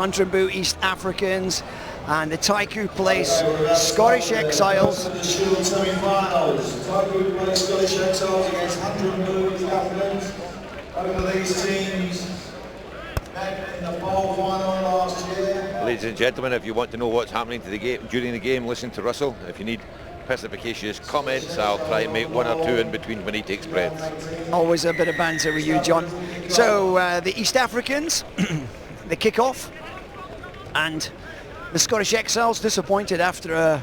Hunterboo East Africans, and the Taikoo place Scottish Exiles. The Shield semi-finals. Taikoo plays Scottish Exiles against Hunterboo East Africans. Both of these teams met in the bowl final last year. Ladies and gentlemen, if you want to know what's happening to the game during the game, listen to Russell. If you need perspicacious comments, I'll try and make one or two in between when he takes breaths. Always a bit of banter with you, John. So the East Africans, they kick off, and the Scottish Exiles disappointed after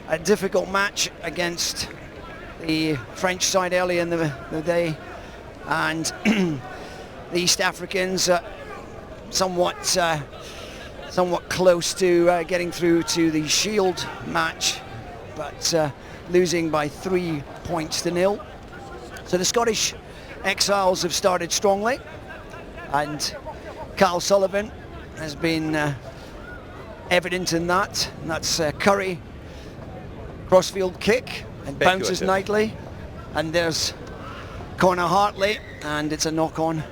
a difficult match against the French side early in the day, and the East Africans somewhat close to getting through to the Shield match, but losing by 3 points to 0. So the Scottish Exiles have started strongly, and Carl Sullivan has been evident in that. And that's Curry, crossfield kick, and bounces nicely. And there's Connor Hartley, and it's a knock-on.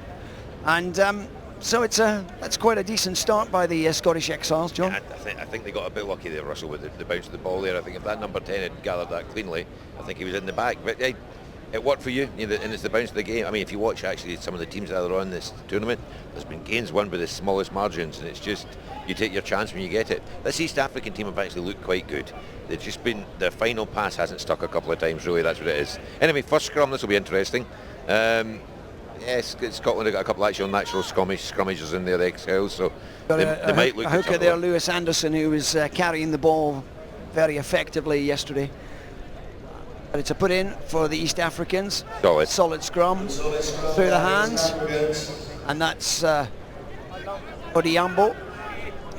And so that's quite a decent start by the Scottish Exiles, John. Yeah, I think they got a bit lucky there, Russell, with the bounce of the ball there. I think if that number 10 had gathered that cleanly, I think he was in the back. But it worked for you, and it's the bounce of the game. I mean, if you watch actually some of the teams that are on this tournament, there's been gains won by the smallest margins, and it's just, you take your chance when you get it. This East African team have actually looked quite good. They've just been, their final pass hasn't stuck a couple of times, really, that's what it is. Anyway, first scrum, this will be interesting. Yes, Scotland have got a couple of actual natural scrummages in there, the Exiles, so they might look a hooker there, Lewis Anderson, who was carrying the ball very effectively yesterday. But it's a put in for the East Africans. Solid scrum through the hands, and that's Odiambo,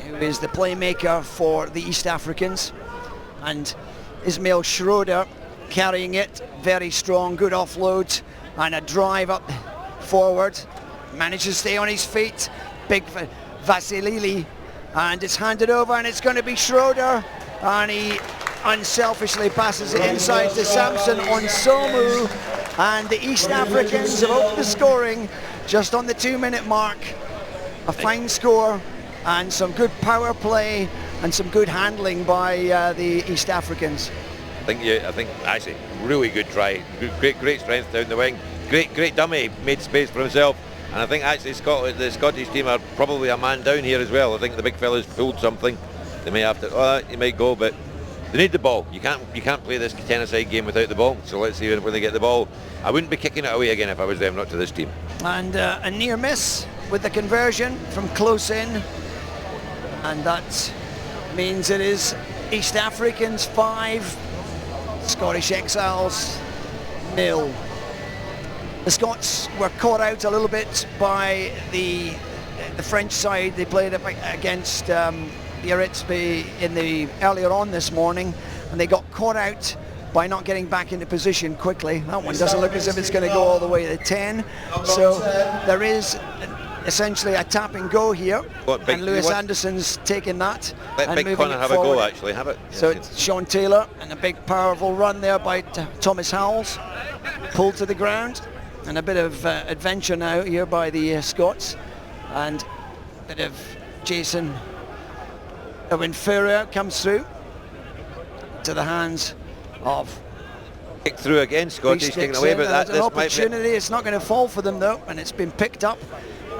who is the playmaker for the East Africans, and Ismail Schroeder carrying it, very strong, good offload, and a drive up forward, manages to stay on his feet, big Vasilili, and it's handed over, and it's going to be Schroeder, and he unselfishly passes it inside to Samson on Somu, and the East Africans have opened the scoring just on the 2-minute mark. A fine score and some good power play and some good handling by the East Africans. I think actually really good try, great strength down the wing, great dummy, made space for himself, and I think actually the Scottish team are probably a man down here as well. I think the big fella's pulled something. They may have to, he might go, but they need the ball. You can't play this 10-a-side game without the ball, so let's see when they get the ball. I wouldn't be kicking it away again if I was them, not to this team. And a near miss with the conversion from close in, and that means it is East Africans 5, Scottish Exiles 0. The Scots were caught out a little bit by the French side. They played against Biarritz earlier on this morning, and they got caught out by not getting back into position quickly. That one doesn't look as if it's going to go all the way to 10. So there is essentially a tap and go here, and Lewis Anderson's taking that and big moving Connor it have forward. A go actually, have it. So it's Sean Taylor, and a big powerful run there by Thomas Howells, pulled to the ground, and a bit of adventure now here by the Scots, and a bit of Jason Owen Ferrer comes through to the hands of kick through again, Scottish taking away, but that an opportunity. It's not going to fall for them though, and it's been picked up,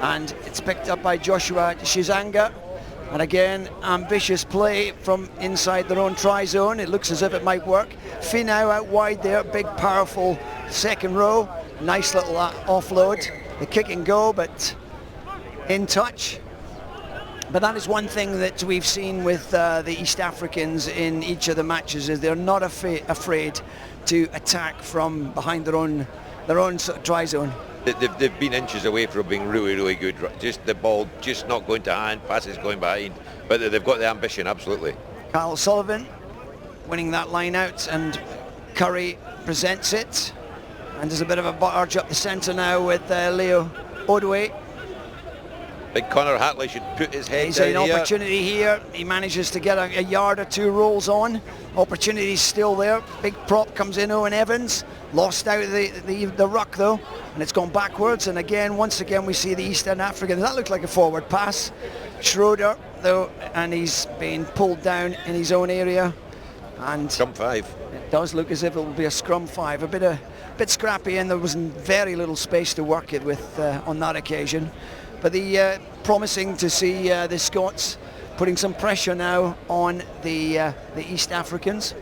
and it's picked up by Joshua Shizanga, and again ambitious play from inside their own try zone. It looks as if it might work. Finau out wide there, big powerful second row, nice little offload, the kick and go, but in touch. But that is one thing that we've seen with the East Africans in each of the matches, is they're not afraid to attack from behind their own sort of try zone. They've been inches away from being really good. Just the ball just not going to hand, passes going behind, but they've got the ambition, absolutely. Carl Sullivan winning that line out, and Curry presents it, and there's a bit of a barge up the centre now with Leo Odwe. Big Connor Hartley should put his head He's down an here. opportunity here. He manages to get a yard or two rolls on. Opportunity's still there. Big prop comes in, Owen Evans. Lost out the ruck though, and it's gone backwards. And again, once again, we see the Eastern Africans. That looked like a forward pass. Schroeder though, and he's being pulled down in his own area. And Scrum 5. it does look as if it will be a scrum 5. A bit scrappy, and there was very little space to work it with on that occasion. But promising to see the Scots putting some pressure now on the East Africans.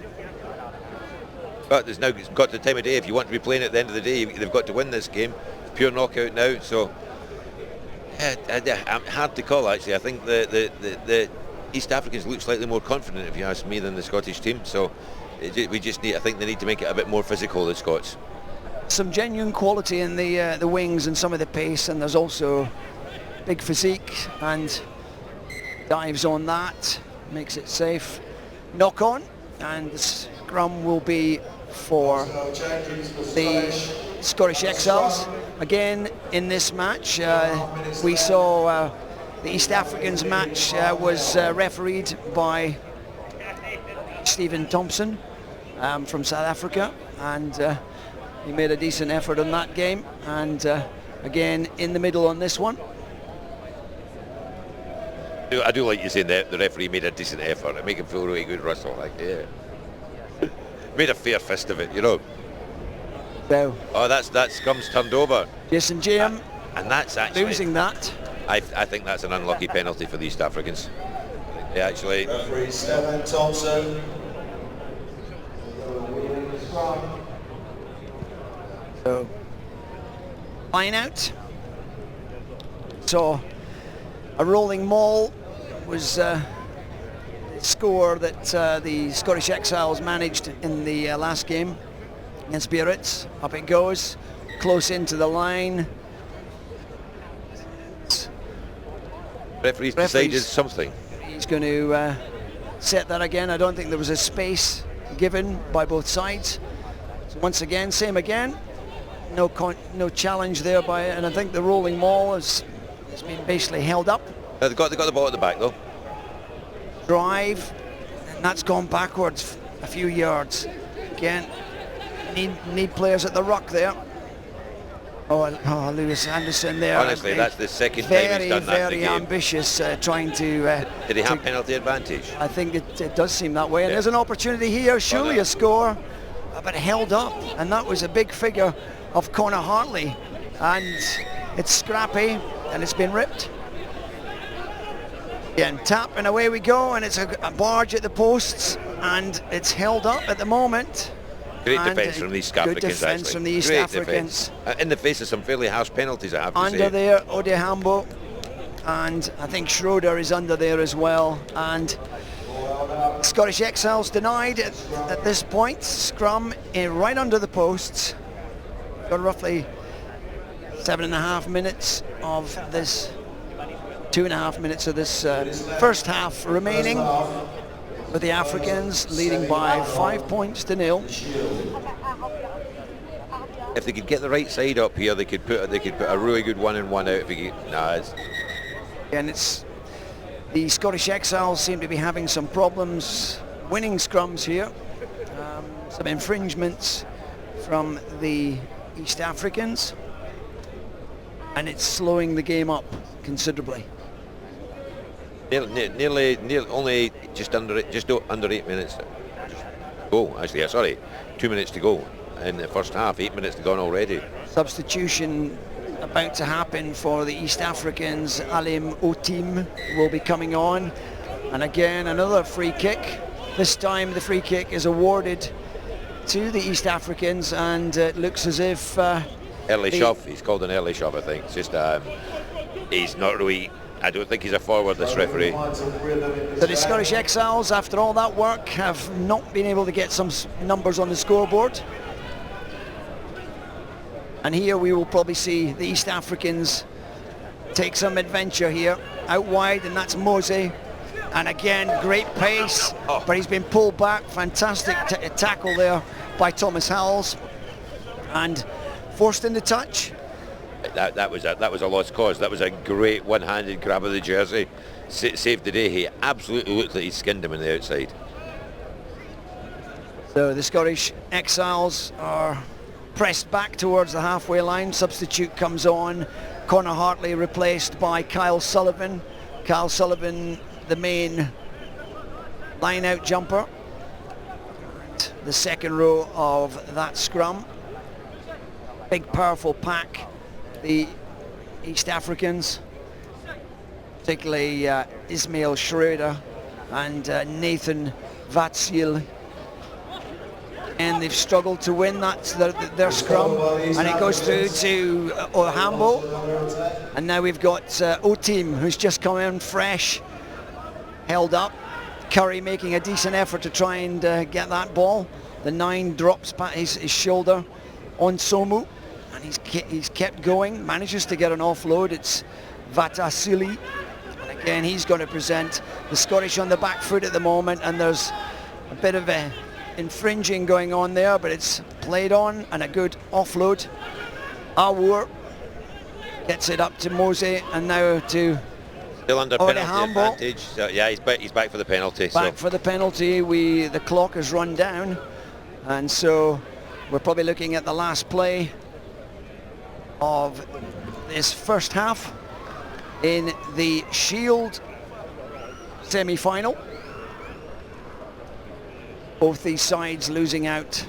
But there's now got to the time of day, if you want to be playing at the end of the day, they've got to win this game. Pure knockout now, so hard to call actually. I think the East Africans look slightly more confident, if you ask me, than the Scottish team. So I think they need to make it a bit more physical, the Scots. Some genuine quality in the wings and some of the pace, and there's also big physique and dives on that, makes it safe. Knock on, and the scrum will be for the Scottish Exiles. Again, in this match, we saw the East Africans match was refereed by Stephen Thompson from South Africa, and he made a decent effort on that game. And again, in the middle on this one. I do like you saying that the referee made a decent effort. It make him feel really good, Russell. Like, yeah. Made a fair fist of it, you know. So, that scrum's turned over. Jason Jam and that's actually losing that. I think that's an unlucky penalty for the East Africans. They actually. Referee Stephen Thompson. So, line out. So, a rolling maul was score that the Scottish Exiles managed in the last game against Biarritz. Up it goes, close into the line. Referee's decided something. He's going to set that again. I don't think there was a space given by both sides. So once again, same again. No challenge there by it, and I think the rolling maul has been basically held up. They got the ball at the back though. Drive, and that's gone backwards a few yards. Again, need players at the ruck there. Oh, Lewis Anderson there. Honestly, that's the second time he's done that in the very game. Ambitious, trying to. Did he have penalty advantage? I think it does seem that way. And there's an opportunity here, surely a score, but held up, and that was a big figure of Connor Hartley, and it's scrappy, and it's been ripped. Again, tap, and away we go, and it's a barge at the posts, and it's held up at the moment. Great defence from the East Africans. Good defence from the East Africans. In the face of some fairly harsh penalties, I have to say. Under there, Odehambo, and I think Schroeder is under there as well. And Scottish Exiles denied at this point. Scrum right under the posts. Got roughly 7.5 minutes of this, 2.5 minutes of this first half remaining, with the Africans leading by 5 points to 0. If they could get the right side up here, they could put a really good 1 and 1 out. If you could, And it's the Scottish Exiles seem to be having some problems winning scrums here. Some infringements from the East Africans, and it's slowing the game up considerably. Nearly only just under 8 minutes. Oh, actually, sorry, 2 minutes to go in the first half. 8 minutes to go already. Substitution about to happen for the East Africans. Alim Otim will be coming on, and again another free kick. This time the free kick is awarded to the East Africans, and it looks as if early shove. He's called an early shove, I think. It's just he's not really. I don't think he's a forward, this referee. So the Scottish Exiles, after all that work, have not been able to get some numbers on the scoreboard. And here we will probably see the East Africans take some adventure here. Out wide, and that's Mose. And again, great pace, but he's been pulled back. Fantastic tackle there by Thomas Howells. And forced into touch. that was a lost cause. That was a great one-handed grab of the jersey. Saved the day. He absolutely looked like he skinned him on the outside. So the Scottish Exiles are pressed back towards the halfway line. Substitute comes on. Connor Hartley replaced by Kyle Sullivan. Kyle Sullivan, the main line-out jumper. And the second row of that scrum. Big, powerful pack, the East Africans, particularly Ismail Schroeder and Nathan Vatsil. And they've struggled to win their scrum, and it goes through to Ohambo, and now we've got O-Team, who's just come in fresh, held up. Curry making a decent effort to try and get that ball. The 9 drops his shoulder on Somu, and he's kept going, manages to get an offload. It's Vatasili, and again he's going to present. The Scottish on the back foot at the moment, and there's a bit of a infringing going on there, but it's played on, and a good offload. Awoor gets it up to Mose, and now to still under penalty Ohambo. advantage. So, yeah, he's back for the penalty. For the penalty. The clock has run down, and so we're probably looking at the last play of this first half in the Shield semi-final. Both these sides losing out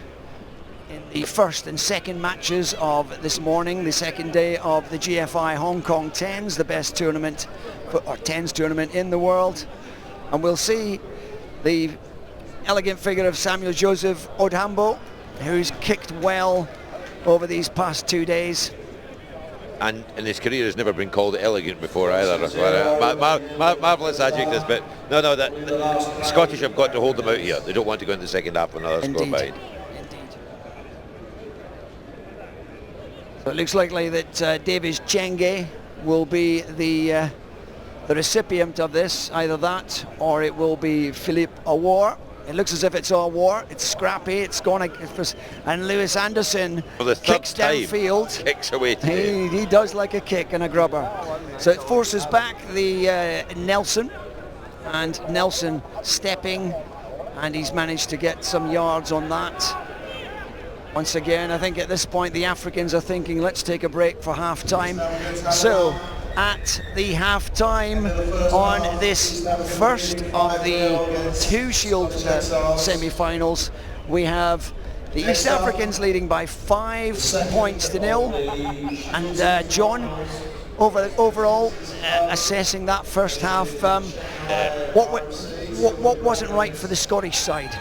in the first and second matches of this morning, the second day of the GFI Hong Kong 10s, the best tournament, or 10s tournament in the world. And we'll see the elegant figure of Samuel Joseph Odhambo, who's kicked well over these past 2 days. And in his career has never been called elegant before either. Marvellous adjectives, but no, the Scottish have got to hold them out here. They don't want to go into the second half with another score behind. Indeed. So it looks likely that Davis Chenge will be the recipient of this, either that or it will be Philippe Awoor. It looks as if it's Awoor. It's scrappy. It's gone, and Lewis Anderson kicks downfield. Kicks away. He does like a kick and a grubber. So it forces back the Nelson, and Nelson stepping, and he's managed to get some yards on that. Once again, I think at this point the Africans are thinking, let's take a break for half-time. So at the half-time on this first of the 2 Shield semi-finals, we have the East Africans leading by 5 points to 0, and John, overall assessing that first half, what wasn't right for the Scottish side?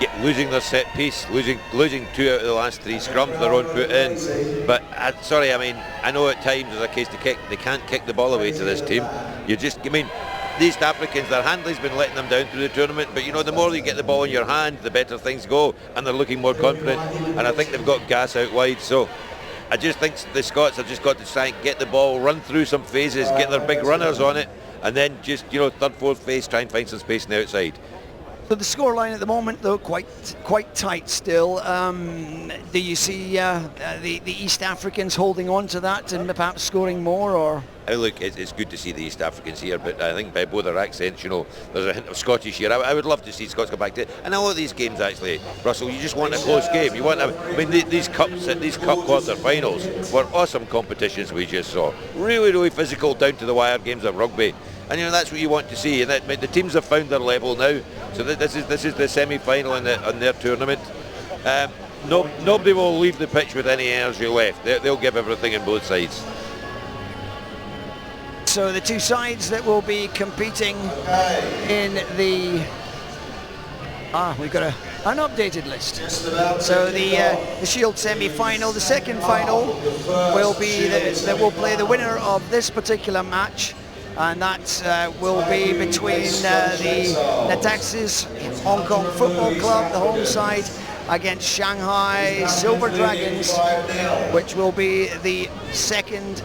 Yeah, losing their set piece, losing 2 out of the last 3 scrums their own foot in. But sorry, I mean, I know at times there's a case to kick. They can't kick the ball away to this team. The East Africans, their handling's been letting them down through the tournament, but the more you get the ball in your hand, the better things go, and they're looking more confident, and I think they've got gas out wide. So I just think the Scots have just got to try and get the ball, run through some phases, get their big runners on it, and then just, third, fourth phase, try and find some space on the outside. So the scoreline at the moment, though, quite tight still. Do you see the East Africans holding on to that and perhaps scoring more, or? Look, it's good to see the East Africans here, but I think by both their accents, there's a hint of Scottish here. I would love to see Scots go back to it. And a lot of these games, actually, Russell, you just want a close game. You want these cup quarter-finals were awesome competitions we just saw. Really, really physical, down to the wire games of rugby. And that's what you want to see. And the teams have found their level now. So this is the semi-final on their tournament. Nobody will leave the pitch with any energy left. They'll give everything on both sides. So the 2 sides that will be competing in the... we've got an updated list. So the Shield semi-final, the second final will be that will play the winner of this particular match, and that will be between the Nataxis Hong Kong Football Club, the home side, against Shanghai Silver Dragons, which will be the second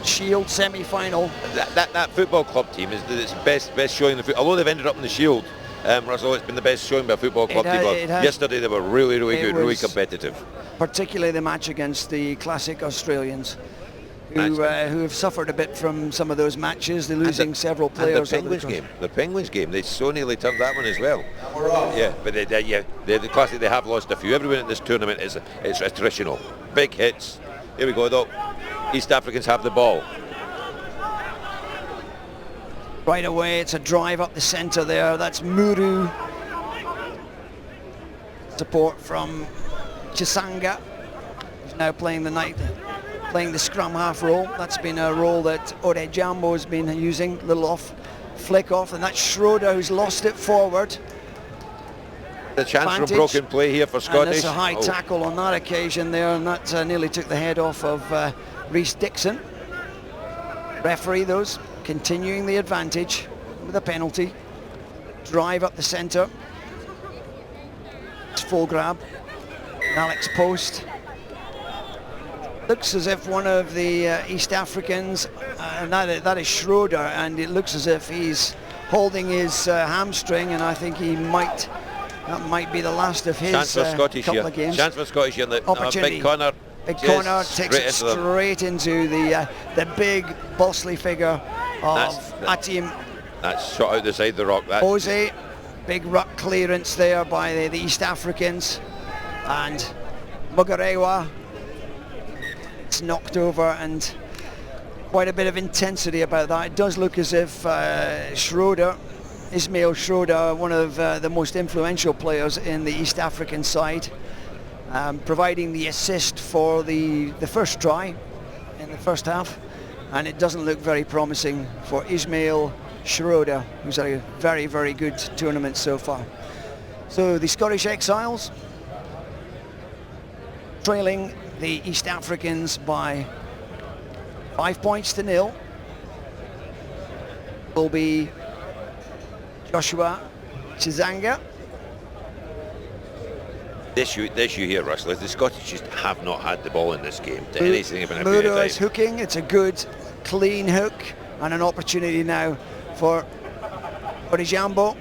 Shield semi-final. That football club team is its best showing. Although they've ended up in the Shield, Russell, it's been the best showing by a football club team. Yesterday they were really good, really competitive. particularly the match against the classic Australians, who have suffered a bit from some of those matches. They're losing several players. And the Penguins game, they so nearly turned that one as well. Yeah, but the classic, they have lost a few. Everyone in this tournament it's attritional. Big hits. Here we go though. East Africans have the ball. Right away, it's a drive up the centre there. That's Muru. Support from Chisanga, who's now playing the scrum half role. That's been a role that Ore Jambo has been using. Little off, flick off, and that's Schroeder who's lost it forward. The chance for broken play here for Scottish. And there's a high tackle on that occasion there, and that nearly took the head off of Rhys Dixon. Referee, those continuing the advantage with a penalty. Drive up the centre. It's full grab. Alex Post. Looks as if one of the East Africans, and that is Schroeder, and it looks as if he's holding his hamstring, and I think that might be the last of his chance for Scottish couple here. of games. Chance for Scottish here. Opportunity. Big corner. Big corner takes it straight into the big Bosley figure of Atim. That's shot out the side of the rock. Jose, big ruck clearance there by the East Africans, and Mugarewa. It's knocked over, and quite a bit of intensity about that. It does look as if Schroeder, Ismail Schroeder, one of the most influential players in the East African side, providing the assist for the first try in the first half, and it doesn't look very promising for Ismail Schroeder, who's had a very, very good tournament so far. So the Scottish Exiles trailing the East Africans by 5 points to 0. Will be Joshua Chizanga. This issue here, Russell, is the Scottish just have not had the ball in this game to anything about Muro is hooking. It's a good, clean hook, and an opportunity now for Orijambo.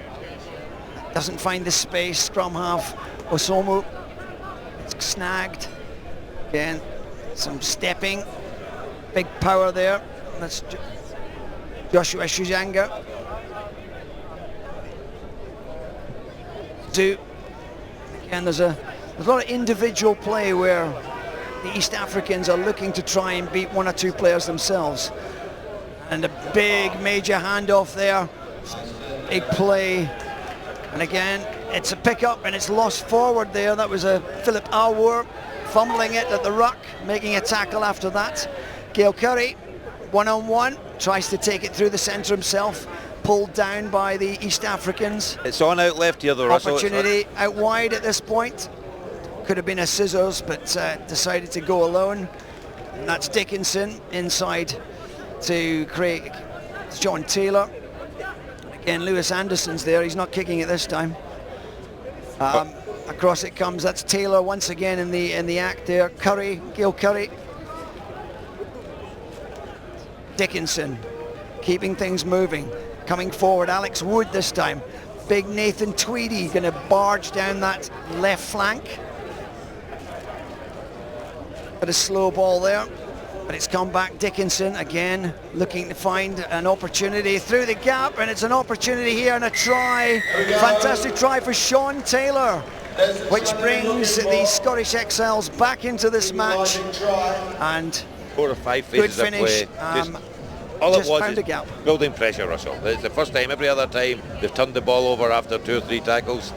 Doesn't find the space. Scrum half Osomu. It's snagged. Again, some stepping. Big power there. That's Joshua Chizanga. Again, there's a lot of individual play where the East Africans are looking to try and beat one or two players themselves. And a big major handoff there. Big play. And again, it's a pickup and it's lost forward there. That was a Philip Awoor fumbling it at the ruck, making a tackle after that. Gail Curry, one-on-one, tries to take it through the centre himself. Pulled down by the East Africans. It's on out left here though, Russell. Opportunity out wide at this point. Could have been a scissors, but decided to go alone. And that's Dickinson inside to Craig. It's John Taylor. Again, Lewis Anderson's there. He's not kicking it this time. Across it comes. That's Taylor once again in the act there. Curry, Gail Curry. Dickinson keeping things moving. Coming forward, Alex Wood this time. Big Nathan Tweedy going to barge down that left flank. Bit of slow ball there, but it's come back. Dickinson again looking to find an opportunity through the gap, and it's an opportunity here and a try. Fantastic try for Sean Taylor, which brings the Scottish Exiles back into this match. And 4 or 5 good phases of finish. play. All it was is gap. building pressure, Russell. It's the first time. Every other time they've turned the ball over after 2 or 3 tackles.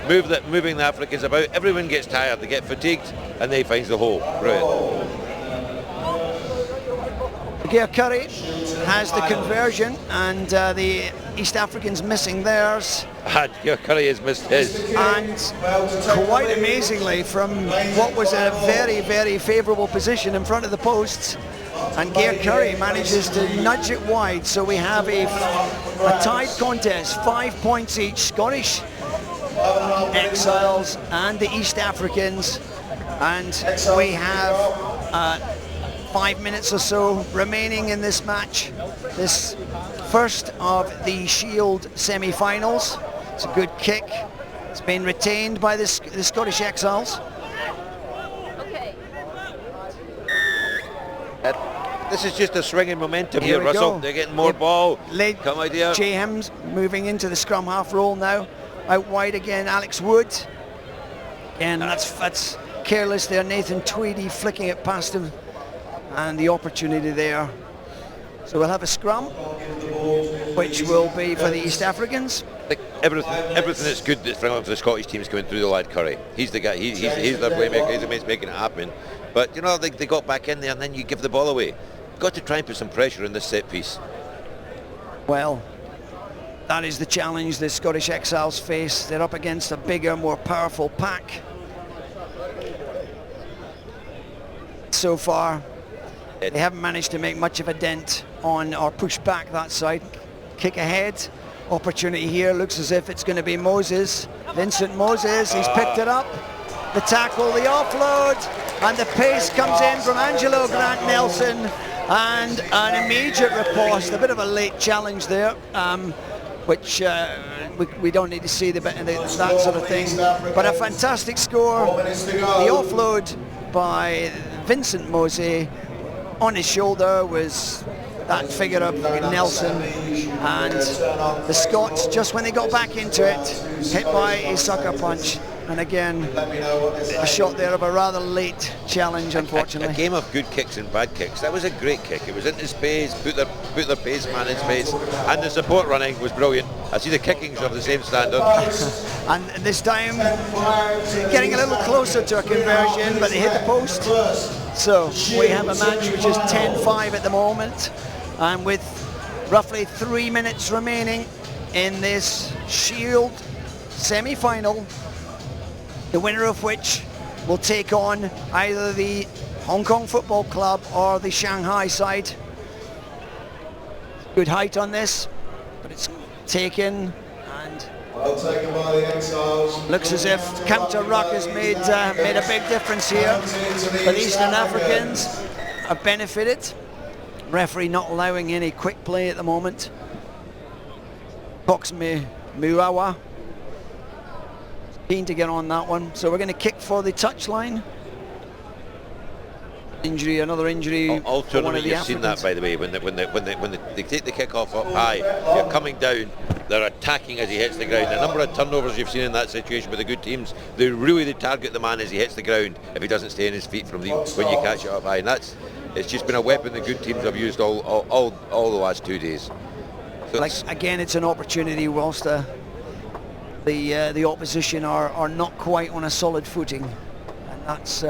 Moving the Africans about. Everyone gets tired. They get fatigued, and they finds the hole. Brilliant. Gail Curry has the conversion, and the East Africans missing theirs. And Gail Curry has missed his. And quite amazingly, from what was a very, very favourable position in front of the posts, and Gail Curry manages to nudge it wide. So we have a tied contest, 5 points each. Scottish Exiles and the East Africans, and we have 5 minutes or so remaining in this match, this first of the Shield semi-finals. It's a good kick. It's been retained by the Scottish Exiles. This is just a swinging momentum Here here, we Russell. go. They're getting more ball. Late Come on, dear. James moving into the scrum half role now. Out wide again, Alex Wood. And that's careless there. Nathan Tweedy flicking it past him. And the opportunity there. So we'll have a scrum, which will be for the East Africans. Like everything that's good that's for the Scottish team's coming through the lad Curry. He's the guy. He's their playmaker. He's the man making it happen. But you know, they got back in there, and then you give the ball away. Got to try and put some pressure in this set piece. Well, that is the challenge the Scottish Exiles face. They're up against a bigger, more powerful pack. So far, they haven't managed to make much of a dent on or push back that side. Kick ahead. Opportunity here. Looks as if it's going to be Moses. Vincent Moses. He's picked it up. The tackle, the offload, and the pace comes in from Angelo Grant Nelson, and an immediate riposte. A bit of a late challenge there, which we don't need to see that sort of thing. But a fantastic score. The offload by Vincent Moses on his shoulder was that figure of Nelson, and the Scots, just when they got back into it, hit by a sucker punch. And again, a shot there of a rather late challenge, unfortunately. A game of good kicks and bad kicks. That was a great kick. It was into space, put their pace man in space, and the support running was brilliant. I see the kickings of the same standard. And this time, getting a little closer to a conversion, but they hit the post. So we have a match which is 10-5 at the moment, and with roughly 3 minutes remaining in this Shield semi-final, the winner of which will take on either the Hong Kong Football Club or the Shanghai side. Good height on this, but it's taken, and Well taken by the Exiles. looks as if counter ruck has made a big difference here. But the Eastern Africans have benefited. Referee not allowing any quick play at the moment. Cox Muawa keen to get on that one, so we're going to kick for the touchline. Injury, another injury. All for one of tournament, the you've seen that, by the way, when they take the kick off up high, you're coming down, they're attacking as he hits the ground. The number of turnovers you've seen in that situation with the good teams, they target the man as he hits the ground if he doesn't stay on his feet when you catch it up high. And it's just been a weapon the good teams have used all the last 2 days. So Again, it's an opportunity whilst the opposition are not quite on a solid footing, and that's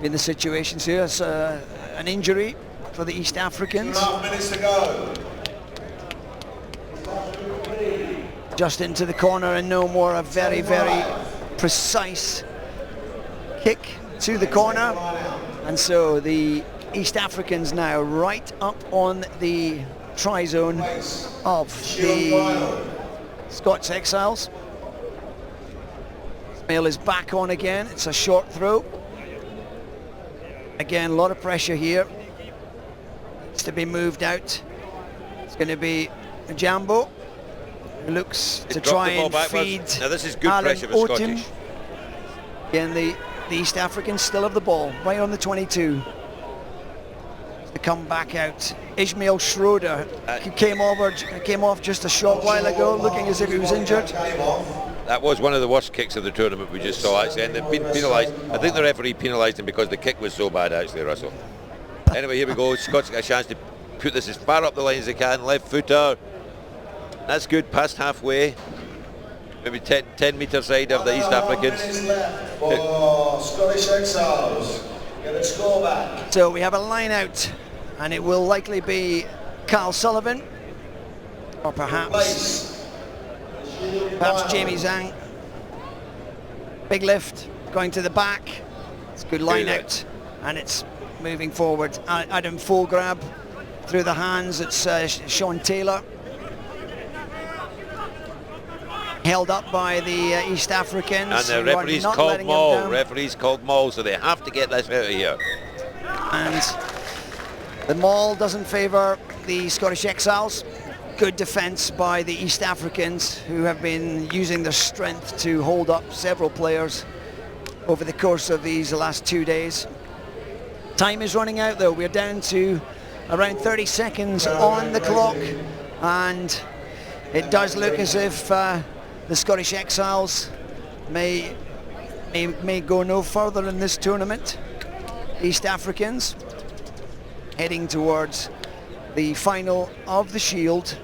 in the situations here. It's an injury for the East Africans. 2.5 minutes to go. Just into the corner, and no more. A very, very precise kick to the corner, and so the East Africans now right up on the try zone of the Scots Exiles. Mail is back on again. It's a short throw. Again, a lot of pressure here. Needs to be moved out. It's going to be a Jambo who looks to try and feed now this is good Alan pressure for Otim. Scottish. Again, the East Africans still have the ball, right on the 22. To come back out. Ishmael Schroeder came off just a short while ago, looking as if he was injured. That was one of the worst kicks of the tournament we just saw, actually, and they've been penalised. I think the referee penalised him because the kick was so bad, actually, Russell. Anyway, here we go. Scots got a chance to put this as far up the line as they can. Left footer. That's good, past halfway. Maybe 10 metre side of the East Africans. For Scottish Exiles. Get a score back. So we have a line out, and it will likely be Carl Sullivan, or perhaps Jamie Zhang. Big lift, going to the back. It's a good line out, and it's moving forward. Adam full grab through the hands. It's Sean Taylor. Held up by the East Africans. And the referee's called maul. Referee's called maul, so they have to get this out of here. And the maul doesn't favour the Scottish Exiles. Good defence by the East Africans, who have been using their strength to hold up several players over the course of these last 2 days. Time is running out though. We're down to around 30 seconds on the clock, and it does look as if the Scottish Exiles may go no further in this tournament. East Africans heading towards the final of the Shield.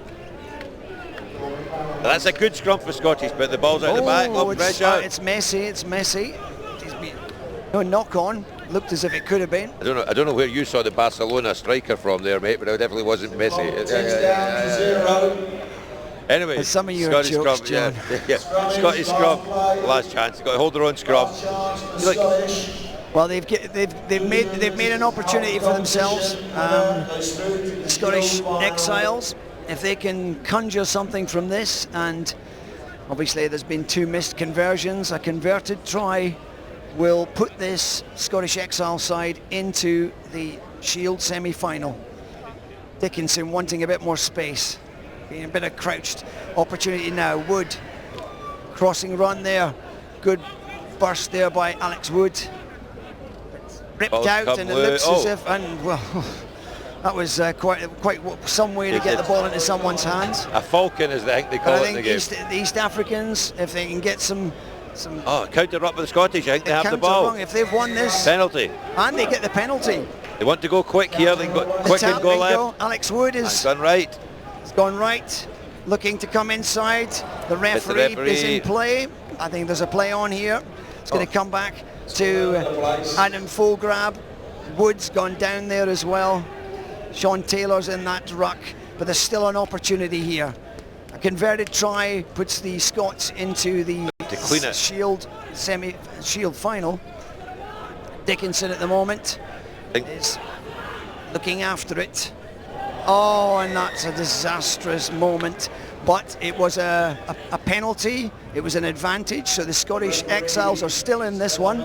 That's a good scrum for Scottish, but the ball's out the back. Oh, pressure. It's messy. It's messy. No knock on. Looked as if it could have been. I don't know where you saw the Barcelona striker from there, mate, but it definitely wasn't Messi. Anyway, some of your Scottish jokes, scrum, John. yeah. Scottish scrum, last chance. They've got to hold their own scrum. Well, they've made an opportunity for themselves. The Scottish Exiles, if they can conjure something from this, and obviously there's been 2 missed conversions. A converted try will put this Scottish Exile side into the Shield semi-final. Dickinson wanting a bit more space, being a bit of crouched opportunity now. Wood, crossing run there, good burst there by Alex Wood. Ripped out, and it looks as if, and well, that was quite some way to get the ball into someone's hands. A falcon, as they call it in the game. The East Africans, if they can get some counter up with the Scottish, I think they have the ball. Wrong. If they've won this, penalty, and they get the penalty. They want to go quick here. They go quick and go left. Alex Wood is gone right. It's gone right, looking to come inside. The referee is in play. I think there's a play on here. It's going to come back to Adam Fulgrab. Wood's gone down there as well. Sean Taylor's in that ruck, but there's still an opportunity here. A converted try puts the Scots into the Shield Shield final. Dickinson at the moment is looking after it. Oh, and that's a disastrous moment. But it was a penalty. It was an advantage. So the Scottish Exiles are still in this one.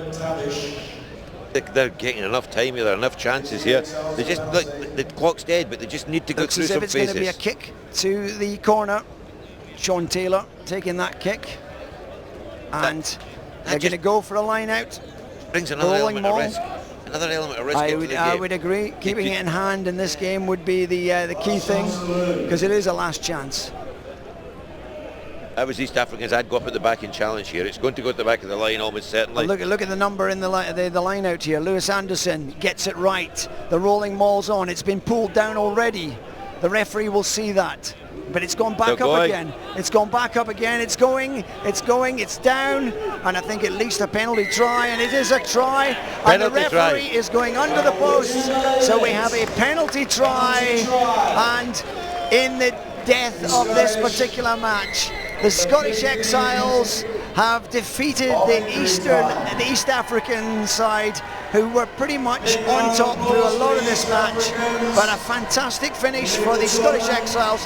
They're getting enough time here. There are enough chances here. They just the clock's dead, but they just need to go through some phases. Looks as if it's going to be a kick to the corner. Sean Taylor taking that kick, and they're going to go for a line out. Brings another element of risk. Another element of risk. I would agree. Keeping it in hand in this game would be the key thing, because it is a last chance. That was East Africans. I'd go up at the back and challenge here. It's going to go to the back of the line almost certainly. Well, look at the number in the line out here. Lewis Anderson gets it right. The rolling maul's on. It's been pulled down already. The referee will see that. But it's gone back up again. It's gone back up again. It's going, it's down, and I think at least a penalty try, and it is a try. And the referee is going under the post. So we have a penalty try, and in the death of this particular match, the Scottish Exiles have defeated the East African side, who were pretty much on top through a lot of this match. But a fantastic finish for the Scottish Exiles.